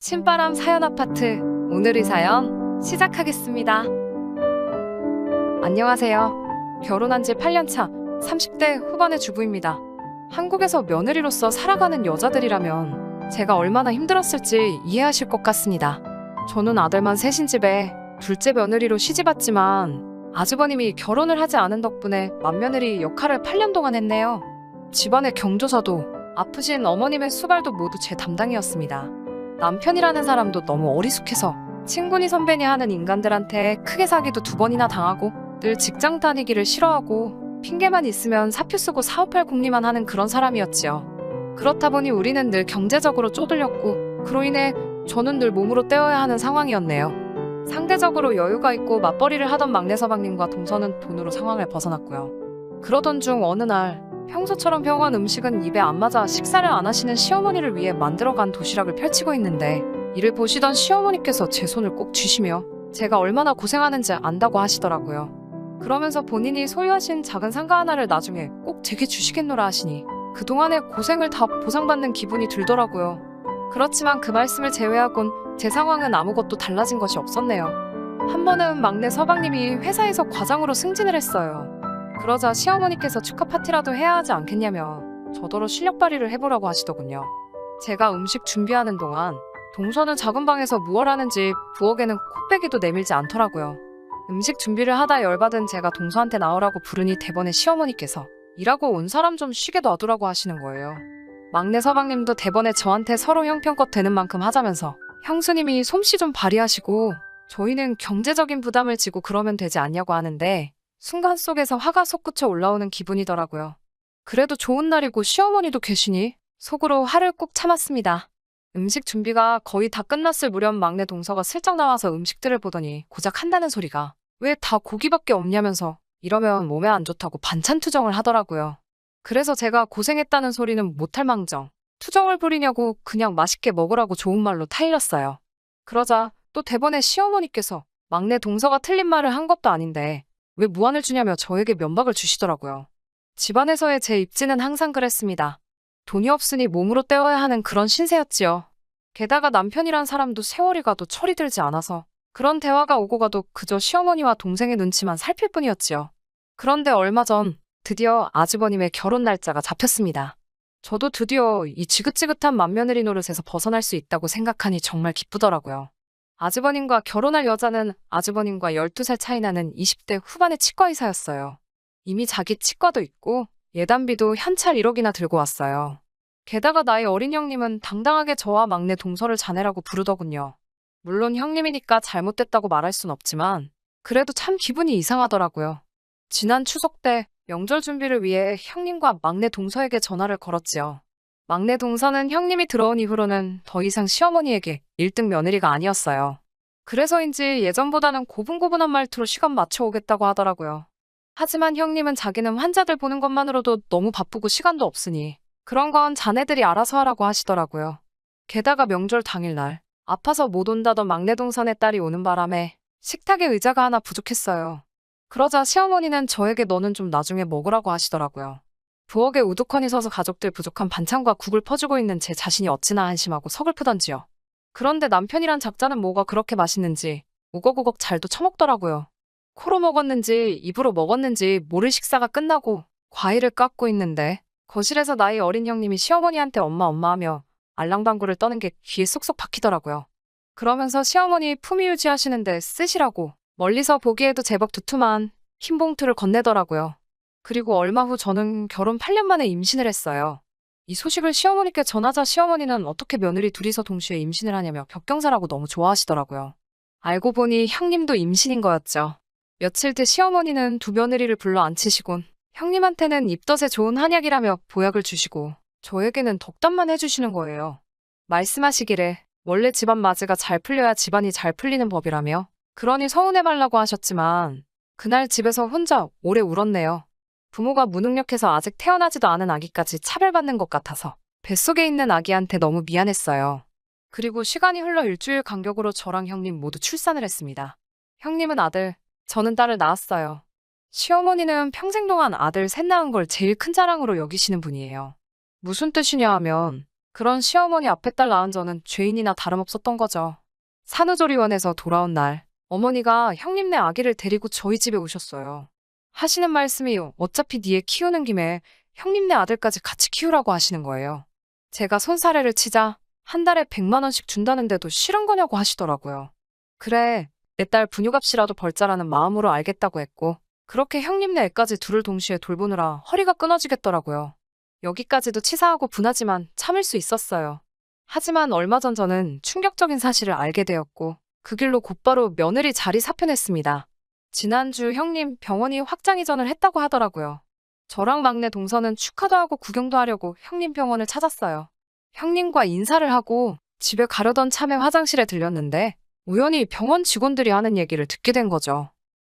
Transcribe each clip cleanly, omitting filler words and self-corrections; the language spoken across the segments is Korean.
신바람 사연 아파트 오늘의 사연 시작하겠습니다. 안녕하세요. 결혼한 지 8년차 30대 후반의 주부입니다. 한국에서 며느리로서 살아가는 여자들이라면 제가 얼마나 힘들었을지 이해하실 것 같습니다. 저는 아들만 셋인 집에 둘째 며느리로 시집왔지만 아주버님이 결혼을 하지 않은 덕분에 맏며느리 역할을 8년 동안 했네요. 집안의 경조사도 아프신 어머님의 수발도 모두 제 담당이었습니다. 남편이라는 사람도 너무 어리숙해서 친구니 선배니 하는 인간들한테 크게 사기도 2번이나 당하고 늘 직장 다니기를 싫어하고 핑계만 있으면 사표 쓰고 사업할 궁리만 하는 그런 사람이었지요. 그렇다 보니 우리는 늘 경제적으로 쪼들렸고 그로 인해 저는 늘 몸으로 때워야 하는 상황이었네요. 상대적으로 여유가 있고 맞벌이를 하던 막내 서방님과 동서는 돈으로 상황을 벗어났고요. 그러던 중 어느 날 평소처럼 병원 음식은 입에 안 맞아 식사를 안 하시는 시어머니를 위해 만들어간 도시락을 펼치고 있는데 이를 보시던 시어머니께서 제 손을 꼭 쥐시며 제가 얼마나 고생하는지 안다고 하시더라고요. 그러면서 본인이 소유하신 작은 상가 하나를 나중에 꼭 제게 주시겠노라 하시니 그동안의 고생을 다 보상받는 기분이 들더라고요. 그렇지만 그 말씀을 제외하곤 제 상황은 아무것도 달라진 것이 없었네요. 한 번은 막내 서방님이 회사에서 과장으로 승진을 했어요. 그러자 시어머니께서 축하 파티라도 해야 하지 않겠냐며 저더러 실력 발휘를 해보라고 하시더군요. 제가 음식 준비하는 동안 동서는 작은 방에서 무얼 하는지 부엌에는 코빼기도 내밀지 않더라고요. 음식 준비를 하다 열받은 제가 동서한테 나오라고 부르니 대번에 시어머니께서 일하고 온 사람 좀 쉬게 놔두라고 하시는 거예요. 막내 서방님도 대번에 저한테 서로 형편껏 되는 만큼 하자면서 형수님이 솜씨 좀 발휘하시고 저희는 경제적인 부담을 지고 그러면 되지 않냐고 하는데 순간 속에서 화가 솟구쳐 올라오는 기분이더라고요. 그래도 좋은 날이고 시어머니도 계시니 속으로 화를 꾹 참았습니다. 음식 준비가 거의 다 끝났을 무렵 막내 동서가 슬쩍 나와서 음식들을 보더니 고작 한다는 소리가 왜 다 고기밖에 없냐면서 이러면 몸에 안 좋다고 반찬 투정을 하더라고요. 그래서 제가 고생했다는 소리는 못할 망정 투정을 부리냐고 그냥 맛있게 먹으라고 좋은 말로 타일렀어요. 그러자 또 대번에 시어머니께서 막내 동서가 틀린 말을 한 것도 아닌데 왜 무안을 주냐며 저에게 면박을 주시더라고요. 집안에서의 제 입지는 항상 그랬습니다. 돈이 없으니 몸으로 때워야 하는 그런 신세였지요. 게다가 남편이란 사람도 세월이 가도 철이 들지 않아서 그런 대화가 오고 가도 그저 시어머니와 동생의 눈치만 살필 뿐이었지요. 그런데 얼마 전 드디어 아주버님의 결혼 날짜가 잡혔습니다. 저도 드디어 이 지긋지긋한 맏며느리 노릇에서 벗어날 수 있다고 생각하니 정말 기쁘더라고요. 아주버님과 결혼할 여자는 아주버님과 12살 차이 나는 20대 후반의 치과의사였어요. 이미 자기 치과도 있고 예단비도 현찰 1억이나 들고 왔어요. 게다가 나이 어린 형님은 당당하게 저와 막내 동서를 자네라고 부르더군요. 물론 형님이니까 잘못됐다고 말할 순 없지만 그래도 참 기분이 이상하더라고요. 지난 추석 때 명절 준비를 위해 형님과 막내 동서에게 전화를 걸었지요. 막내 동서는 형님이 들어온 이후로는 더 이상 시어머니에게 1등 며느리가 아니었어요. 그래서인지 예전보다는 고분고분한 말투로 시간 맞춰 오겠다고 하더라고요. 하지만 형님은 자기는 환자들 보는 것만으로도 너무 바쁘고 시간도 없으니 그런 건 자네들이 알아서 하라고 하시더라고요. 게다가 명절 당일날 아파서 못 온다던 막내 동선의 딸이 오는 바람에 식탁에 의자가 하나 부족했어요. 그러자 시어머니는 저에게 너는 좀 나중에 먹으라고 하시더라고요. 부엌에 우두커니 서서 가족들 부족한 반찬과 국을 퍼주고 있는 제 자신이 어찌나 한심하고 서글프던지요. 그런데 남편이란 작자는 뭐가 그렇게 맛있는지 우걱우걱 잘도 처먹더라고요. 코로 먹었는지 입으로 먹었는지 모를 식사가 끝나고 과일을 깎고 있는데 거실에서 나이 어린 형님이 시어머니한테 엄마 엄마 하며 알랑방구를 떠는 게 귀에 쏙쏙 박히더라고요. 그러면서 시어머니 품위 유지하시는데 쓰시라고 멀리서 보기에도 제법 두툼한 흰 봉투를 건네더라고요. 그리고 얼마 후 저는 결혼 8년 만에 임신을 했어요. 이 소식을 시어머니께 전하자 시어머니는 어떻게 며느리 둘이서 동시에 임신을 하냐며 격경사라고 너무 좋아하시더라고요. 알고 보니 형님도 임신인 거였죠. 며칠 뒤 시어머니는 두 며느리를 불러 앉히시곤 형님한테는 입덧에 좋은 한약이라며 보약을 주시고 저에게는 덕담만 해주시는 거예요. 말씀하시기를 원래 집안 맞이가 잘 풀려야 집안이 잘 풀리는 법이라며 그러니 서운해 말라고 하셨지만 그날 집에서 혼자 오래 울었네요. 부모가 무능력해서 아직 태어나지도 않은 아기까지 차별받는 것 같아서 뱃속에 있는 아기한테 너무 미안했어요. 그리고 시간이 흘러 일주일 간격으로 저랑 형님 모두 출산을 했습니다. 형님은 아들, 저는 딸을 낳았어요. 시어머니는 평생 동안 아들 셋 낳은 걸 제일 큰 자랑으로 여기시는 분이에요. 무슨 뜻이냐 하면 그런 시어머니 앞에 딸 낳은 저는 죄인이나 다름없었던 거죠. 산후조리원에서 돌아온 날, 어머니가 형님네 아기를 데리고 저희 집에 오셨어요. 하시는 말씀이 어차피 니애 키우는 김에 형님네 아들까지 같이 키우라고 하시는 거예요. 제가 손사래를 치자 한 달에 100만 원씩 준다는데도 싫은 거냐고 하시더라고요. 그래, 내 딸 분유값이라도 벌자라는 마음으로 알겠다고 했고, 그렇게 형님네 애까지 둘을 동시에 돌보느라 허리가 끊어지겠더라고요. 여기까지도 치사하고 분하지만 참을 수 있었어요. 하지만 얼마 전 저는 충격적인 사실을 알게 되었고, 그 길로 곧바로 며느리 자리 사표냈습니다. 지난주 형님 병원이 확장 이전을 했다고 하더라고요. 저랑 막내 동서는 축하도 하고 구경도 하려고 형님 병원을 찾았어요. 형님과 인사를 하고 집에 가려던 참에 화장실에 들렸는데 우연히 병원 직원들이 하는 얘기를 듣게 된 거죠.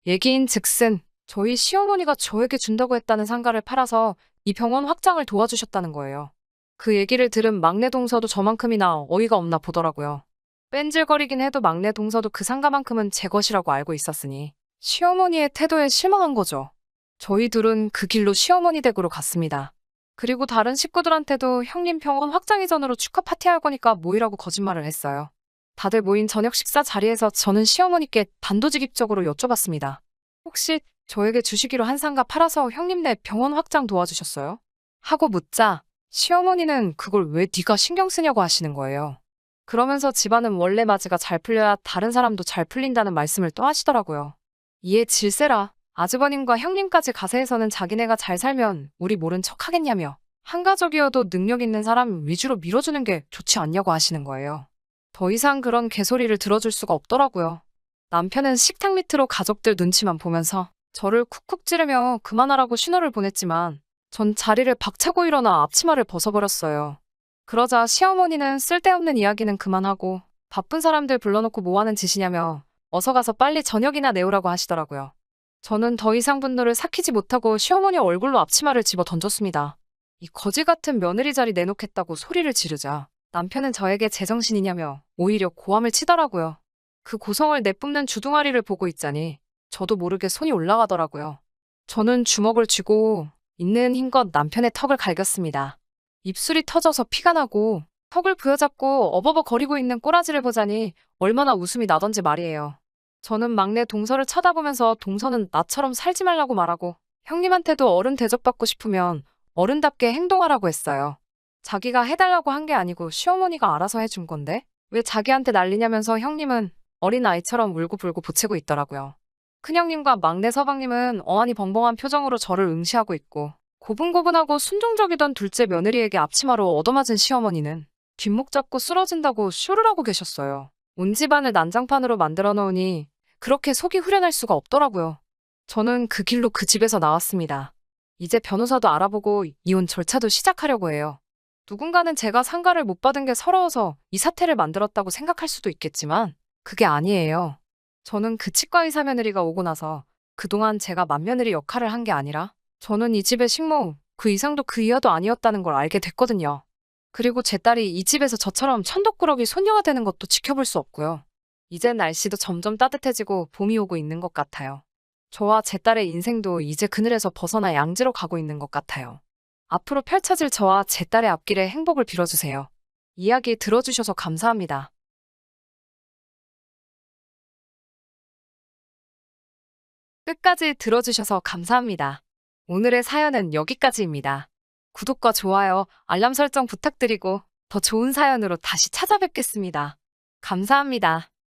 얘기인 즉슨 저희 시어머니가 저에게 준다고 했다는 상가를 팔아서 이 병원 확장을 도와주셨다는 거예요. 그 얘기를 들은 막내 동서도 저만큼이나 어이가 없나 보더라고요. 뺀질거리긴 해도 막내 동서도 그 상가만큼은 제 것이라고 알고 있었으니 시어머니의 태도에 실망한 거죠. 저희 둘은 그 길로 시어머니 댁으로 갔습니다. 그리고 다른 식구들한테도 형님 병원 확장 이전으로 축하 파티할 거니까 모이라고 거짓말을 했어요. 다들 모인 저녁 식사 자리에서 저는 시어머니께 단도직입적으로 여쭤봤습니다. 혹시 저에게 주시기로 한 상가 팔아서 형님네 병원 확장 도와주셨어요? 하고 묻자 시어머니는 그걸 왜 네가 신경 쓰냐고 하시는 거예요. 그러면서 집안은 원래 맞이가 잘 풀려야 다른 사람도 잘 풀린다는 말씀을 또 하시더라고요. 이에 질세라 아주버님과 형님까지 가세해서는 자기네가 잘 살면 우리 모른 척 하겠냐며 한가족이어도 능력 있는 사람 위주로 밀어주는 게 좋지 않냐고 하시는 거예요. 더 이상 그런 개소리를 들어줄 수가 없더라고요. 남편은 식탁 밑으로 가족들 눈치만 보면서 저를 쿡쿡 찌르며 그만하라고 신호를 보냈지만 전 자리를 박차고 일어나 앞치마를 벗어버렸어요. 그러자 시어머니는 쓸데없는 이야기는 그만하고 바쁜 사람들 불러놓고 뭐하는 짓이냐며 어서 가서 빨리 저녁이나 내오라고 하시더라고요. 저는 더 이상 분노를 삭히지 못하고 시어머니 얼굴로 앞치마를 집어 던졌습니다. 이 거지 같은 며느리 자리 내놓겠다고 소리를 지르자 남편은 저에게 제정신이냐며 오히려 고함을 치더라고요. 그 고성을 내뿜는 주둥아리를 보고 있자니 저도 모르게 손이 올라가더라고요. 저는 주먹을 쥐고 있는 힘껏 남편의 턱을 갈겼습니다. 입술이 터져서 피가 나고 턱을 부여잡고 어버버거리고 있는 꼬라지를 보자니 얼마나 웃음이 나던지 말이에요. 저는 막내 동서를 쳐다보면서 동서는 나처럼 살지 말라고 말하고 형님한테도 어른 대접받고 싶으면 어른답게 행동하라고 했어요. 자기가 해달라고 한 게 아니고 시어머니가 알아서 해준 건데 왜 자기한테 난리냐면서 형님은 어린아이처럼 울고불고 보채고 있더라고요. 큰형님과 막내 서방님은 어안이 벙벙한 표정으로 저를 응시하고 있고 고분고분하고 순종적이던 둘째 며느리에게 앞치마로 얻어맞은 시어머니는 뒷목 잡고 쓰러진다고 쇼를 하고 계셨어요. 온 집안을 난장판으로 만들어 놓으니 그렇게 속이 후련할 수가 없더라고요. 저는 그 길로 그 집에서 나왔습니다. 이제 변호사도 알아보고 이혼 절차도 시작하려고 해요. 누군가는 제가 상가를 못 받은 게 서러워서 이 사태를 만들었다고 생각할 수도 있겠지만 그게 아니에요. 저는 그 치과 의사 며느리가 오고 나서 그동안 제가 맏며느리 역할을 한 게 아니라 저는 이 집의 식모, 그 이상도 그 이하도 아니었다는 걸 알게 됐거든요. 그리고 제 딸이 이 집에서 저처럼 천덕꾸러기 손녀가 되는 것도 지켜볼 수 없고요. 이젠 날씨도 점점 따뜻해지고 봄이 오고 있는 것 같아요. 저와 제 딸의 인생도 이제 그늘에서 벗어나 양지로 가고 있는 것 같아요. 앞으로 펼쳐질 저와 제 딸의 앞길에 행복을 빌어주세요. 이야기 들어주셔서 감사합니다. 끝까지 들어주셔서 감사합니다. 오늘의 사연은 여기까지입니다. 구독과 좋아요, 알람 설정 부탁드리고 더 좋은 사연으로 다시 찾아뵙겠습니다. 감사합니다.